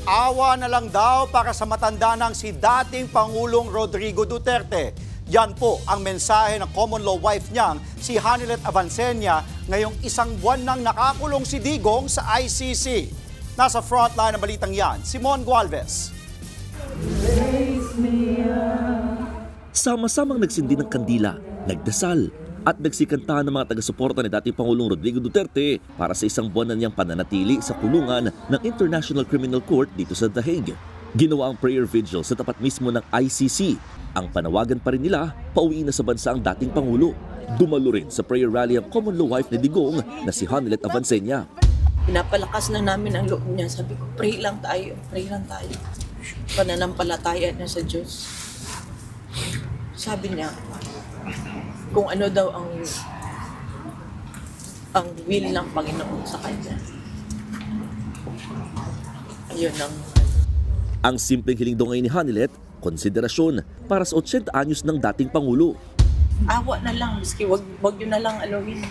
Awa na lang daw para sa matanda ng si dating Pangulong Rodrigo Duterte. Yan po ang mensahe ng common law wife niyang si Hanilet Avancenia ngayong isang buwan nang nakakulong si Digong sa ICC. Nasa frontline ng balitang yan, Simon Gualvez. Sama-samang nagsindi ng kandila, nagdasal at nagsikantahan ng mga taga-suporta ni dating Pangulong Rodrigo Duterte para sa isang buwan na niyang pananatili sa kulungan ng International Criminal Court dito sa The Hague. Ginawa ang prayer vigil sa tapat mismo ng ICC. Ang panawagan pa rin nila, pauwi na sa bansa ang dating Pangulo. Dumalo rin sa prayer rally ang common law wife ni Digong na si Hanilet Avancenia. Pinapalakas na namin ang loob niya. Sabi ko, pray lang tayo, pray lang tayo. Pananampalataya na sa Diyos. Sabi niya, kung ano daw ang will ng Panginoon sa kanya. Ayun ang... Ang simpleng hiling daw ngayon ni Hanilet, konsiderasyon para sa 80 anyos ng dating Pangulo. Awa na lang, miski wag nyo na lang aluhin.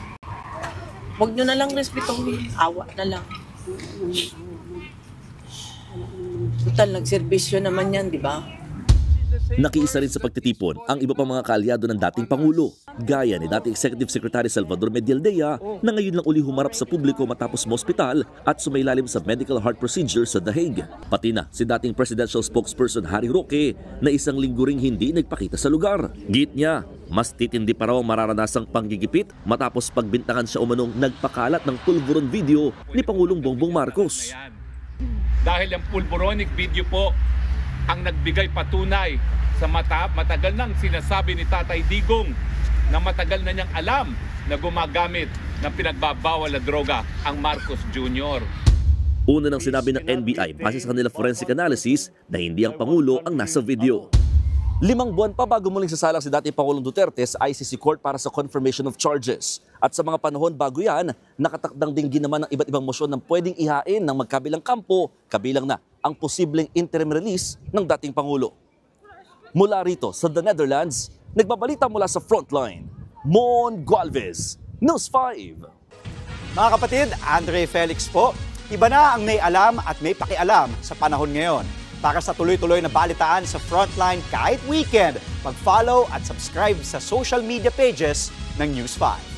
Wag nyo na lang respetuhin. Awa na lang. Total, nagserbisyo naman yan, di ba? Nakiisa rin sa pagtitipon ang iba pang mga kaalyado ng dating Pangulo, gaya ni dating Executive Secretary Salvador Medialdea na ngayon lang uli humarap sa publiko matapos ma-ospital at sumailalim sa medical heart procedure sa The Hague. Pati na si dating Presidential Spokesperson Harry Roque na isang linggo ring hindi nagpakita sa lugar. Git niya, mas titindi pa raw ang mararanasang panggigipit matapos pagbintangan siya umanong nagpakalat ng pulburon video ni Pangulong Bongbong Marcos. Dahil ang pulburonic video po ang nagbigay patunay sa matagal nang sinasabi ni Tatay Digong na matagal na niyang alam na gumagamit ng pinagbabawal na droga ang Marcos Jr. Una nang sinabi ng NBI base sa kanila forensic analysis na hindi ang Pangulo ang nasa video. 5 buwan pa bago muling sasalang si dating Pangulong Duterte sa ICC Court para sa confirmation of charges. At sa mga panahon bago yan, nakatakdang din ginaman ng iba't ibang motion ng pwedeng ihain ng magkabilang kampo, kabilang na ang posibleng interim release ng dating Pangulo. Mula rito sa The Netherlands, nagbabalita mula sa Frontline, Mon Gualvez, News 5. Mga kapatid, Andre Felix po. Iba na ang may alam at may pakialam sa panahon ngayon. Para sa tuloy-tuloy na balitaan sa Frontline kahit weekend, mag-follow at subscribe sa social media pages ng News 5.